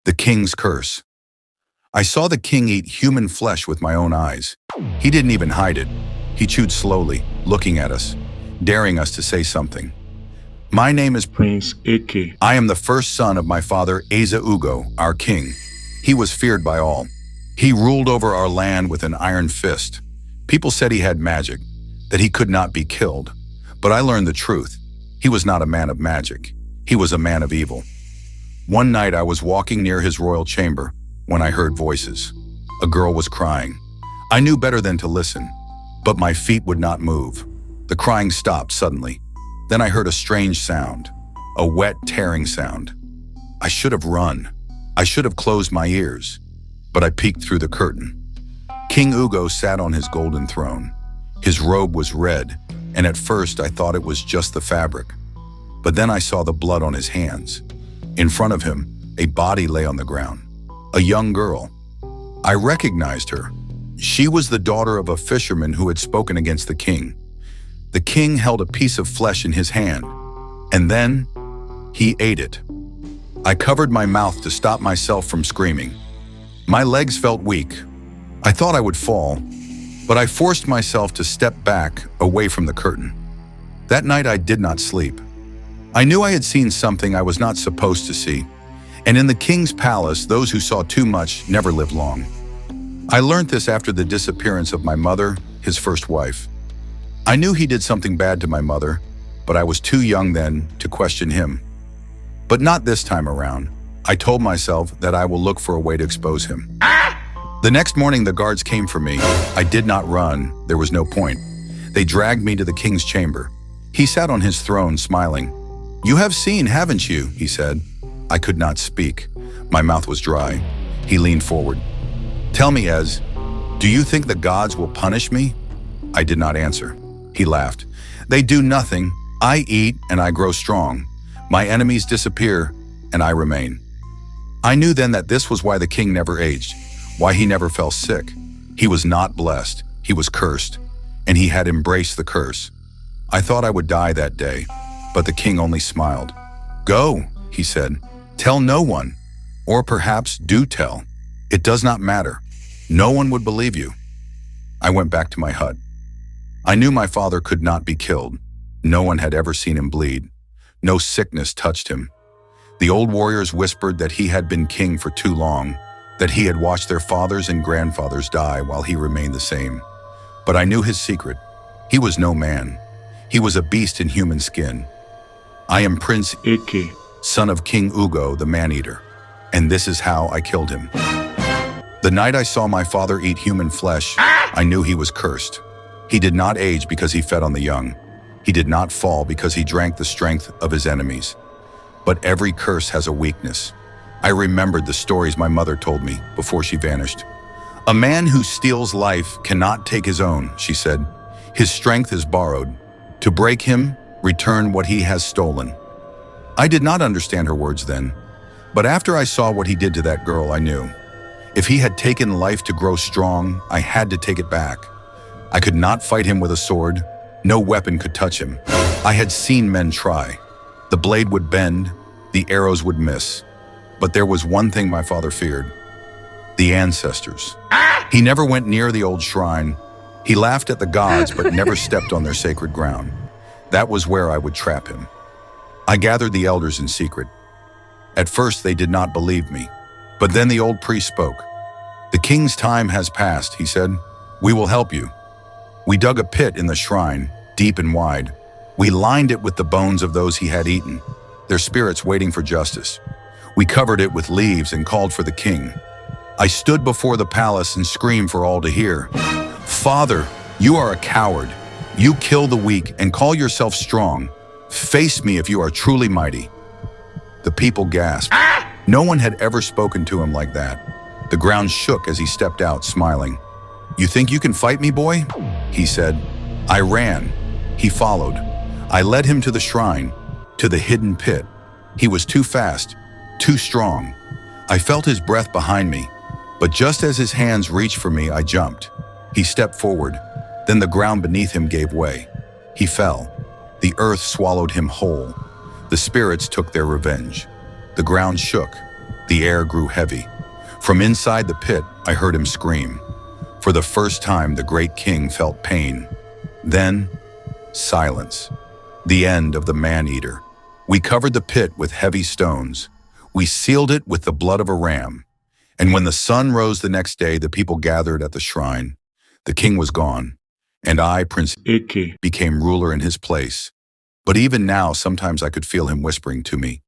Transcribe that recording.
The King's Curse. I saw the king eat human flesh with my own eyes. He didn't even hide it. He chewed slowly, looking at us, daring us to say something. My name is Prince AK. I am the first son of my father, Asa Ugo, our king. He was feared by all. He ruled over our land with an iron fist. People said he had magic, that he could not be killed. But I learned the truth. He was not a man of magic. He was a man of evil. One night I was walking near his royal chamber when I heard voices. A girl was crying. I knew better than to listen, but my feet would not move. The crying stopped suddenly. Then I heard a strange sound, a wet, tearing sound. I should have run. I should have closed my ears, but I peeked through the curtain. King Ugo sat on his golden throne. His robe was red, and at first I thought it was just the fabric. But then I saw the blood on his hands. In front of him, a body lay on the ground. A young girl. I recognized her. She was the daughter of a fisherman who had spoken against the king. The king held a piece of flesh in his hand, and then he ate it. I covered my mouth to stop myself from screaming. My legs felt weak. I thought I would fall, but I forced myself to step back away from the curtain. That night I did not sleep. I knew I had seen something I was not supposed to see, and in the king's palace, those who saw too much never lived long. I learned this after the disappearance of my mother, his first wife. I knew he did something bad to my mother, but I was too young then to question him. But not this time around. I told myself that I will look for a way to expose him. The next morning, the guards came for me. I did not run. There was no point. They dragged me to the king's chamber. He sat on his throne, smiling. "You have seen, haven't you?" he said. I could not speak. My mouth was dry. He leaned forward. "Tell me, Ez, do you think the gods will punish me?" I did not answer. He laughed. "They do nothing. I eat and I grow strong. My enemies disappear and I remain." I knew then that this was why the king never aged, why he never fell sick. He was not blessed. He was cursed, and he had embraced the curse. I thought I would die that day, but the king only smiled. "Go," he said. "Tell no one, or perhaps do tell. It does not matter. No one would believe you." I went back to my hut. I knew my father could not be killed. No one had ever seen him bleed. No sickness touched him. The old warriors whispered that he had been king for too long, that he had watched their fathers and grandfathers die while he remained the same. But I knew his secret. He was no man. He was a beast in human skin. I am Prince AK. son of King Ugo, the man-eater, and this is how I killed him. The night I saw my father eat human flesh, I knew he was cursed. He did not age because he fed on the young. He did not fall because he drank the strength of his enemies. But every curse has a weakness. I remembered the stories my mother told me before she vanished. "A man who steals life cannot take his own," she said. "His strength is borrowed. To break him, return what he has stolen." I did not understand her words then, but after I saw what he did to that girl, I knew. If he had taken life to grow strong, I had to take it back. I could not fight him with a sword. No weapon could touch him. I had seen men try. The blade would bend, the arrows would miss. But there was one thing my father feared: the ancestors. He never went near the old shrine. He laughed at the gods but never stepped on their sacred ground. That was where I would trap him. I gathered the elders in secret. At first they did not believe me, but then the old priest spoke. "The king's time has passed," he said. "We will help you." We dug a pit in the shrine, deep and wide. We lined it with the bones of those he had eaten, their spirits waiting for justice. We covered it with leaves and called for the king. I stood before the palace and screamed for all to hear. "Father, you are a coward. You kill the weak and call yourself strong. Face me if you are truly mighty." The people gasped. No one had ever spoken to him like that. The ground shook as he stepped out, smiling. "You think you can fight me, boy?" he said. I ran. He followed. I led him to the shrine, to the hidden pit. He was too fast, too strong. I felt his breath behind me, but just as his hands reached for me, I jumped. He stepped forward. Then the ground beneath him gave way. He fell. The earth swallowed him whole. The spirits took their revenge. The ground shook. The air grew heavy. From inside the pit, I heard him scream. For the first time, the great king felt pain. Then, silence. The end of the man-eater. We covered the pit with heavy stones. We sealed it with the blood of a ram. And when the sun rose the next day, the people gathered at the shrine. The king was gone, and I, Prince AK. became ruler in his place. But even now, sometimes I could feel him whispering to me,